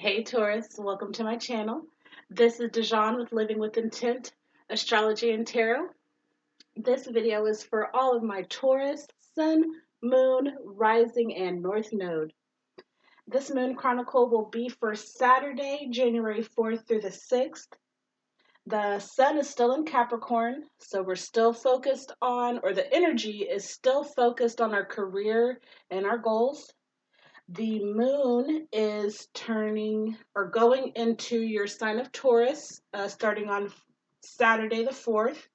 Hey Taurus, welcome to my channel. This is Dijon with Living with Intent, Astrology and Tarot. This video is for all of my Taurus, Sun, Moon, Rising, and North Node. This Moon Chronicle will be for Saturday, January 4th through the 6th. The Sun is still in Capricorn, so we're still focused on, or the energy is still focused on our career and our goals. The moon is turning or going into your sign of Taurus starting on Saturday the 4th.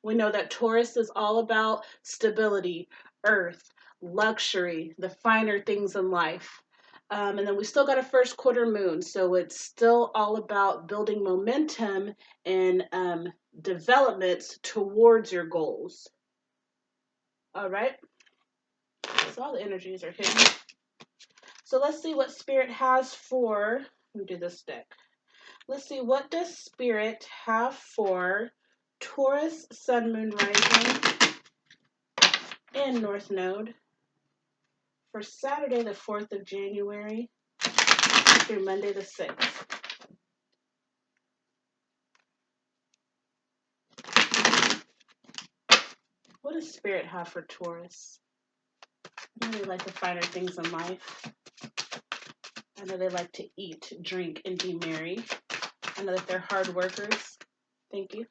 We know that Taurus is all about stability, earth, luxury, the finer things in life. And then we still got a first quarter moon, so it's still all about building momentum and developments towards your goals. All right, so all the energies are hidden. So let's see what Spirit has for, let me do this deck. Let's see, what does Spirit have for Taurus, Sun, Moon, Rising, and North Node for Saturday the 4th of January through Monday the 6th. What does Spirit have for Taurus? I know they like the finer things in life. I know they like to eat, drink, and be merry. I know that they're hard workers. Thank you.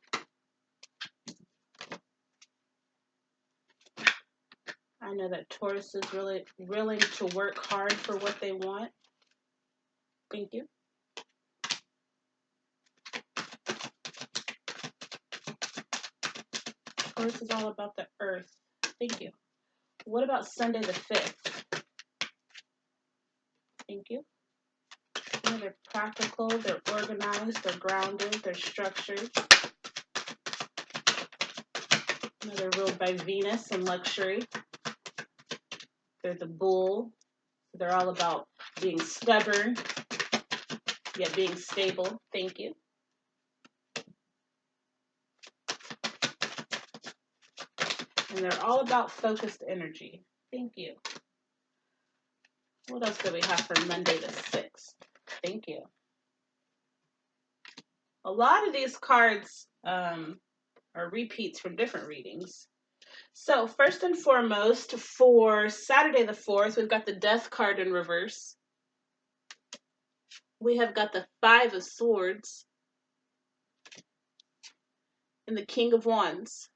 I know that Taurus is really willing to work hard for what they want. Thank you. Taurus is all about the earth. Thank you. What about Sunday the 5th? Thank you. You know, they're practical, they're organized, they're grounded, they're structured. You know, they're ruled by Venus and luxury. They're the bull. They're all about being stubborn, yet being stable. Thank you. And they're all about focused energy. Thank you. What else do we have for Monday the 6th? Thank you. A lot of these cards are repeats from different readings. So first and foremost, for Saturday the 4th, we've got the Death card in reverse. We have got the Five of Swords and the King of Wands.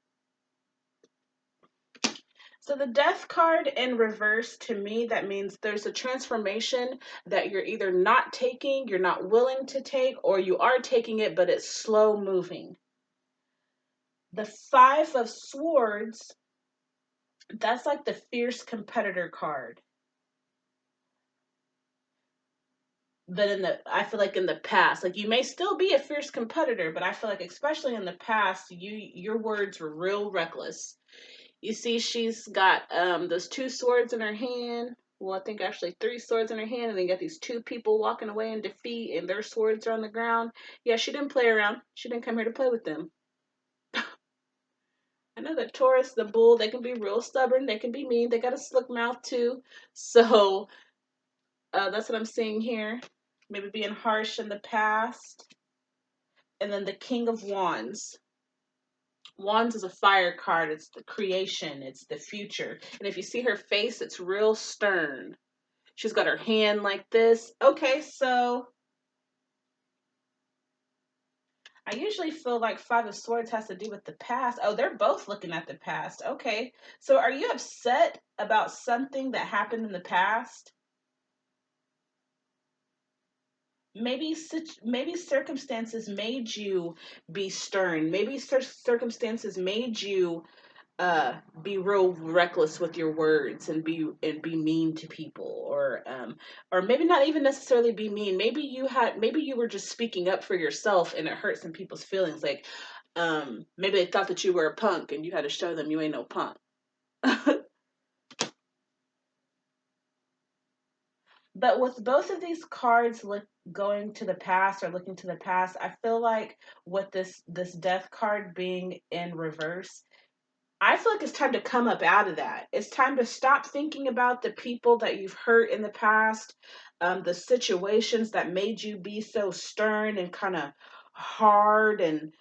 So the Death card in reverse, to me, that means there's a transformation that you're either not taking, you're not willing to take, or you are taking it, but it's slow moving. The Five of Swords, that's like the fierce competitor card. But I feel like in the past, like you may still be a fierce competitor, but I feel like especially in the past, your words were real reckless. You see, she's got those two swords in her hand. Well, I think actually three swords in her hand, and then you got these two people walking away in defeat, and their swords are on the ground. Yeah, she didn't play around. She didn't come here to play with them. I know that Taurus, the bull, they can be real stubborn. They can be mean. They got a slick mouth too. So that's what I'm seeing here. Maybe being harsh in the past. And then the King of Wands. Wands is a fire card. It's the creation. It's the future. And if you see her face, it's real stern. She's got her hand like this. Okay, so I usually feel like Five of Swords has to do with the past. Oh, they're both looking at the past. Okay, so are you upset about something that happened in the past? Maybe circumstances made you be stern. Maybe circumstances made you be real reckless with your words and be mean to people, or maybe not even necessarily be mean. Maybe you were just speaking up for yourself and it hurt some people's feelings. Like maybe they thought that you were a punk and you had to show them you ain't no punk. But with both of these cards going to the past or looking to the past, I feel like with this Death card being in reverse, I feel like it's time to come up out of that. It's time to stop thinking about the people that you've hurt in the past, the situations that made you be so stern and kind of hard, and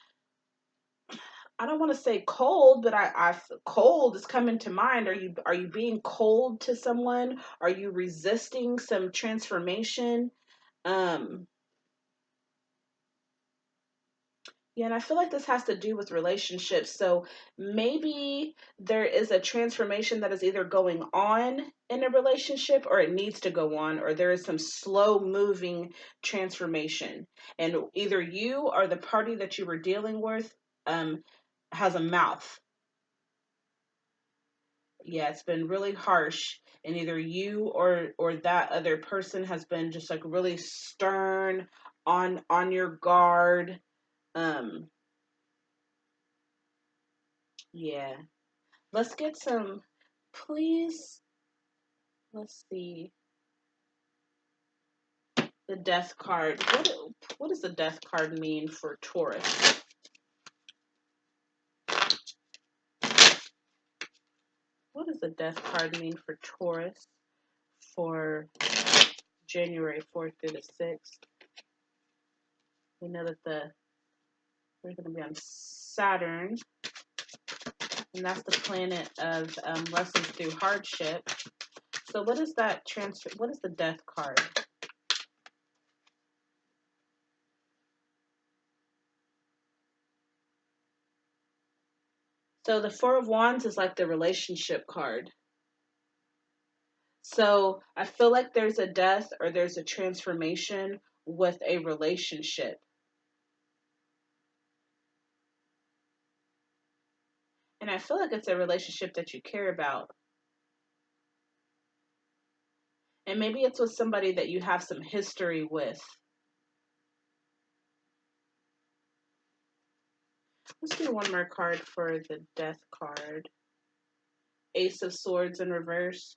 I don't want to say cold, but cold is coming to mind. Are you being cold to someone? Are you resisting some transformation? Um, Yeah, and I feel like this has to do with relationships. So maybe there is a transformation that is either going on in a relationship or it needs to go on, or there is some slow moving transformation. And either you or the party that you were dealing with um, has a mouth. Yeah, it's been really harsh. And either you or that other person has been just like really stern on your guard. Um, yeah. Let's get some, please. Let's see. The death card. What does the death card mean for Taurus? What does the death card mean for Taurus for January 4th through the 6th? We know that we're going to be on Saturn, and that's the planet of lessons through hardship. So what is that transfer? What is the death card? So the Four of Wands is like the relationship card. So I feel like there's a death or there's a transformation with a relationship. And I feel like it's a relationship that you care about. And maybe it's with somebody that you have some history with. Let's do one more card for the death card. Ace of Swords in reverse.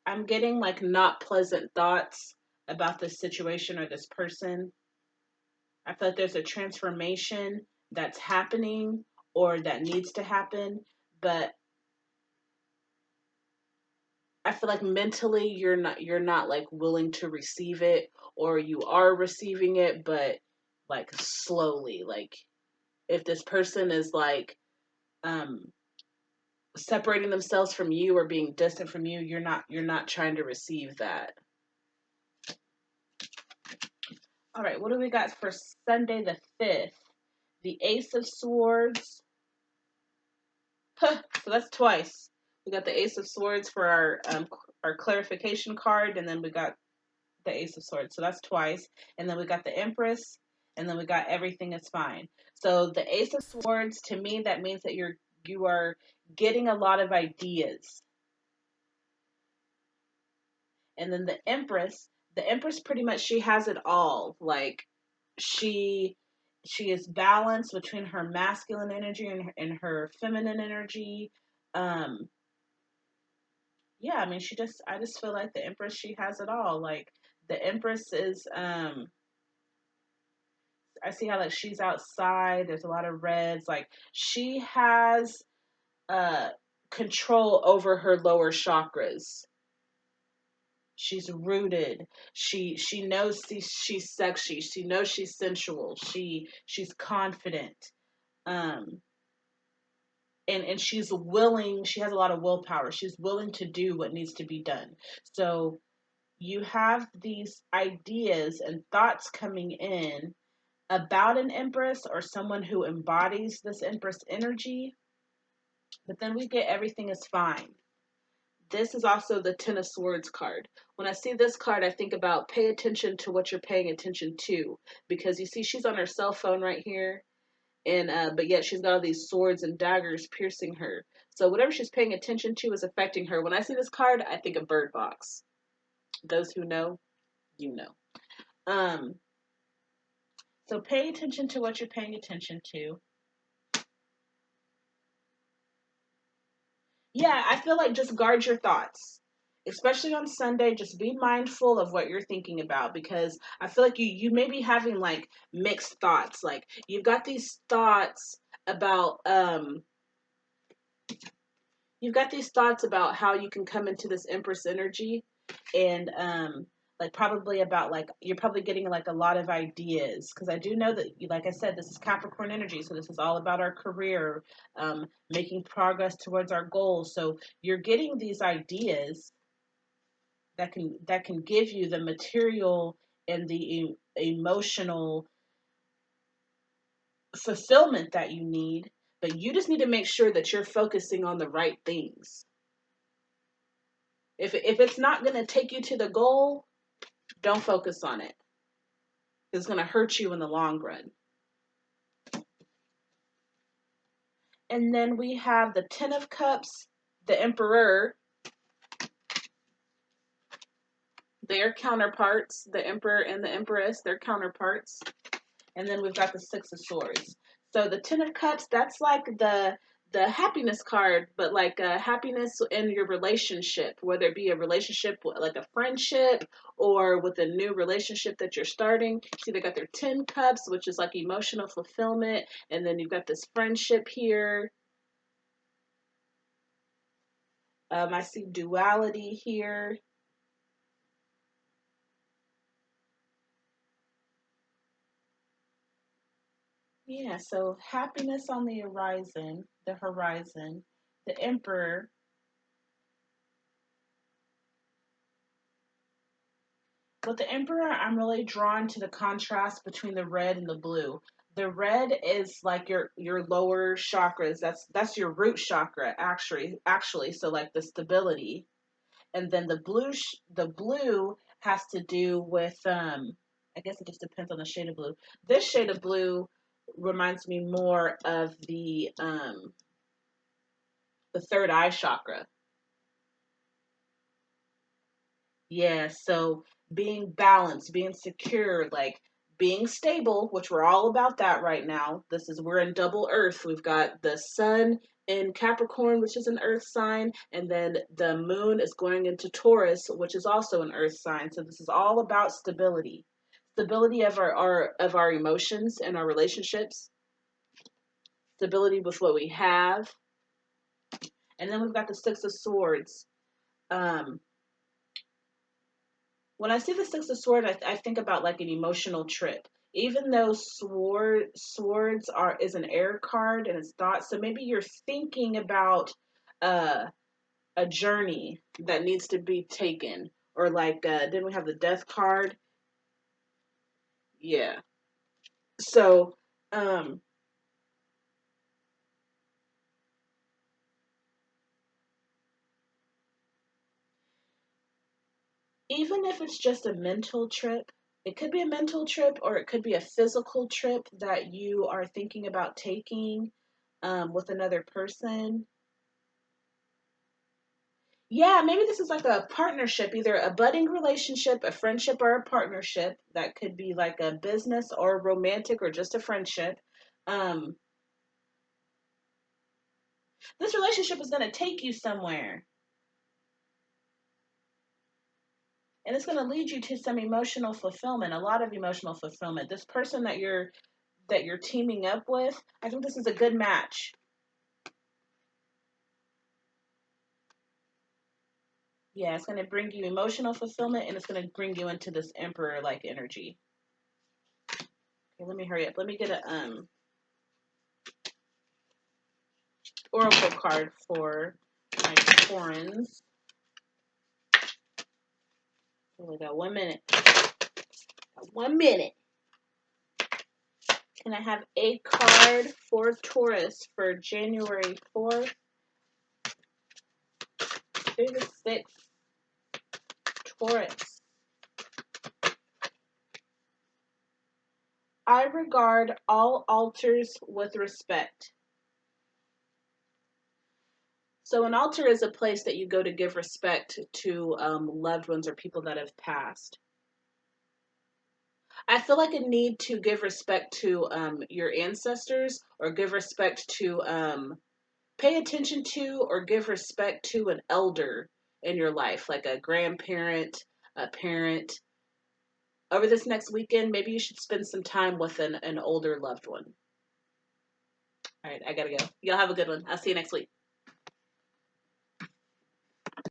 I'm getting like not pleasant thoughts about this situation or this person. I feel like there's a transformation that's happening or that needs to happen, but I feel like mentally you're not like willing to receive it, or you are receiving it but like slowly. Like if this person is like um separating themselves from you or being distant from you, you're not trying to receive that. All right, what do we got for Sunday the 5th? The Ace of Swords. Huh, so that's twice. We got the Ace of Swords for our clarification card, and then we got the Ace of Swords. So that's twice. And then we got the Empress, and then we got everything is fine. So the Ace of Swords, to me, that means that you are getting a lot of ideas. And then the Empress pretty much she has it all. Like she she is balanced between her masculine energy and her feminine energy. Um yeah, I mean I just feel like the Empress she has it all. Like the Empress is I see how like she's outside. There's a lot of reds. Like she has uh control over her lower chakras. She's rooted. She knows she's sexy. She knows she's sensual. She's confident. Um and she's willing. She has a lot of willpower. She's willing to do what needs to be done. So you have these ideas and thoughts coming in about an Empress or someone who embodies this Empress energy, but then we get everything is fine. This is also the Ten of Swords card. When I see this card, I think about pay attention to what you're paying attention to, because you see she's on her cell phone right here, and but yet she's got all these swords and daggers piercing her. So whatever she's paying attention to is affecting her. When I see this card, I think of Bird Box. Those who know, you know. Um, so pay attention to what you're paying attention to. Yeah, I feel like just guard your thoughts. Especially on Sunday, just be mindful of what you're thinking about, because I feel like you may be having like mixed thoughts. Like you've got these thoughts about you've got these thoughts about how you can come into this Empress energy, and like probably about like you're probably getting like a lot of ideas, because I do know that, like I said, this is Capricorn energy, so this is all about our career, making progress towards our goals. So you're getting these ideas that can give you the material and the emotional fulfillment that you need, but you just need to make sure that you're focusing on the right things. If it's not going to take you to the goal, don't focus on it. It's going to hurt you in the long run. And then we have the Ten of Cups, the Emperor, their counterparts, the Emperor and the Empress, their counterparts. And then we've got the Six of Swords. So the Ten of Cups, that's like the happiness card, but like happiness in your relationship, whether it be a relationship like a friendship or with a new relationship that you're starting. See, they got their 10 cups, which is like emotional fulfillment, and then you've got this friendship here. I see duality here. Yeah, so happiness on the horizon, the Emperor. With the Emperor, I'm really drawn to the contrast between the red and the blue. The red is like your lower chakras. That's your root chakra, actually. So like the stability, and then the blue has to do with I guess it just depends on the shade of blue. This shade of blue reminds me more of the third eye chakra. Yeah, so being balanced, being secure, like being stable, which we're all about that right now. We're in double earth. We've got the sun in Capricorn, which is an earth sign, and then the moon is going into Taurus, which is also an earth sign. So this is all about stability. Stability of our emotions and our relationships, stability with what we have. And then we've got the Six of Swords. Um, When I see the Six of Swords, I think about like an emotional trip. Even though swords is an air card and it's thought, so maybe you're thinking about uh, a journey that needs to be taken, or like then we have the Death card. Yeah. So um, even if it's just a mental trip, it could be a mental trip or it could be a physical trip that you are thinking about taking with another person. Yeah, maybe this is like a partnership, either a budding relationship, a friendship, or a partnership. That could be like a business or romantic or just a friendship. Um, this relationship is going to take you somewhere, and it's going to lead you to some emotional fulfillment, a lot of emotional fulfillment. This person that you're teaming up with, I think this is a good match. Yeah, it's going to bring you emotional fulfillment, and it's going to bring you into this emperor like energy. Okay, let me hurry up. Let me get a oracle card for my Taurans. We got 1 minute. Got 1 minute. Can I have a card for Taurus for January 4th through the 6th? Taurus. I regard all altars with respect. So an altar is a place that you go to give respect to loved ones or people that have passed. I feel like a need to give respect to your ancestors, or give respect to pay attention to or give respect to an elder in your life, like a grandparent, a parent. Over this next weekend, maybe you should spend some time with an older loved one. All right, I gotta go. Y'all have a good one. I'll see you next week.